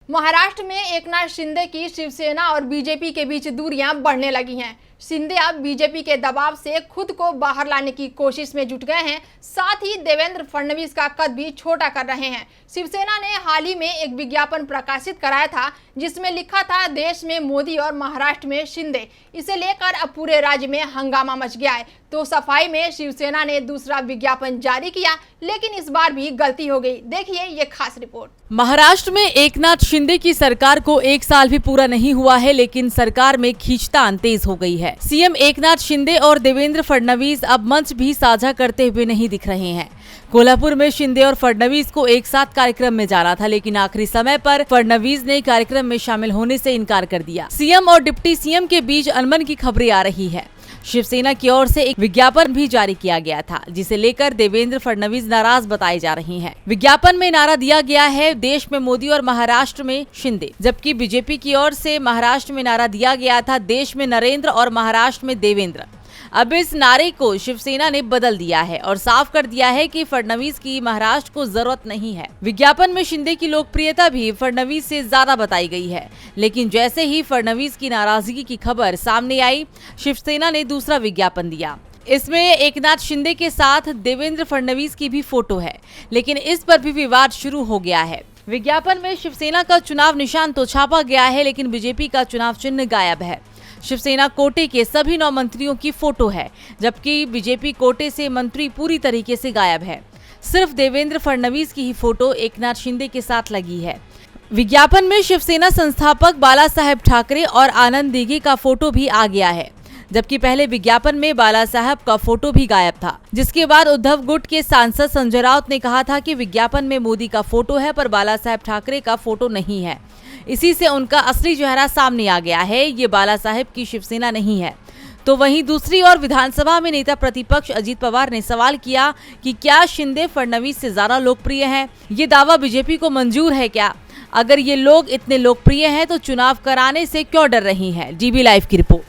महाराष्ट्र में एकनाथ शिंदे की शिवसेना और बीजेपी के बीच दूरियां बढ़ने लगी हैं। शिंदे अब बीजेपी के दबाव से खुद को बाहर लाने की कोशिश में जुट गए हैं। साथ ही देवेंद्र फडणवीस का कद भी छोटा कर रहे हैं। शिवसेना ने हाल ही में एक विज्ञापन प्रकाशित कराया था जिसमें लिखा था, देश में मोदी और महाराष्ट्र में शिंदे। इसे लेकर अब पूरे राज्य में हंगामा मच गया है। तो सफाई में शिवसेना ने दूसरा विज्ञापन जारी किया, लेकिन इस बार भी गलती हो गई। देखिए ये खास रिपोर्ट। महाराष्ट्र में एकनाथ शिंदे की सरकार को 1 साल भी पूरा नहीं हुआ है, लेकिन सरकार में खींचतान तेज हो गई है। सीएम एकनाथ शिंदे और देवेंद्र फडणवीस अब मंच भी साझा करते हुए नहीं दिख रहे हैं। कोल्हापुर में शिंदे और फडणवीस को एक साथ कार्यक्रम में जाना था, लेकिन आखिरी समय पर फडणवीस ने कार्यक्रम में शामिल होने से इनकार कर दिया। सीएम और डिप्टी सीएम के बीच अनबन की खबरें आ रही है। शिवसेना की ओर से एक विज्ञापन भी जारी किया गया था, जिसे लेकर देवेंद्र फडणवीस नाराज बताए जा रहे हैं। विज्ञापन में नारा दिया गया है, देश में मोदी और महाराष्ट्र में शिंदे, जबकि बीजेपी की ओर से महाराष्ट्र में नारा दिया गया था, देश में नरेंद्र और महाराष्ट्र में देवेंद्र। अब इस नारे को शिवसेना ने बदल दिया है और साफ कर दिया है कि फडणवीस की महाराष्ट्र को जरूरत नहीं है। विज्ञापन में शिंदे की लोकप्रियता भी फडणवीस से ज्यादा बताई गई है, लेकिन जैसे ही फडणवीस की नाराजगी की खबर सामने आई, शिवसेना ने दूसरा विज्ञापन दिया। इसमें एकनाथ शिंदे के साथ देवेंद्र फडणवीस की भी फोटो है, लेकिन इस पर भी विवाद शुरू हो गया है। विज्ञापन में शिवसेना का चुनाव निशान तो छापा गया है, लेकिन बीजेपी का चुनाव चिन्ह गायब है। शिवसेना कोटे के सभी 9 मंत्रियों की फोटो है, जबकि बीजेपी कोटे से मंत्री पूरी तरीके से गायब है। सिर्फ देवेंद्र फडणवीस की ही फोटो एकनाथ शिंदे के साथ लगी है। विज्ञापन में शिवसेना संस्थापक बाला साहेब ठाकरे और आनंद दिघे का फोटो भी आ गया है, जबकि पहले विज्ञापन में बाला साहब का फोटो भी गायब था। जिसके बाद उद्धव गुट के सांसद संजय राउत ने कहा था कि विज्ञापन में मोदी का फोटो है पर बाला साहेब ठाकरे का फोटो नहीं है। इसी से उनका असली चेहरा सामने आ गया है, ये बाला साहेब की शिवसेना नहीं है। तो वहीं दूसरी ओर विधानसभा में नेता प्रतिपक्ष अजीत पवार ने सवाल किया कि क्या शिंदे फडणवीस से ज्यादा लोकप्रिय हैं? ये दावा बीजेपी को मंजूर है क्या? अगर ये लोग इतने लोकप्रिय हैं तो चुनाव कराने से क्यों डर रही हैं? डीबी लाइव की रिपोर्ट।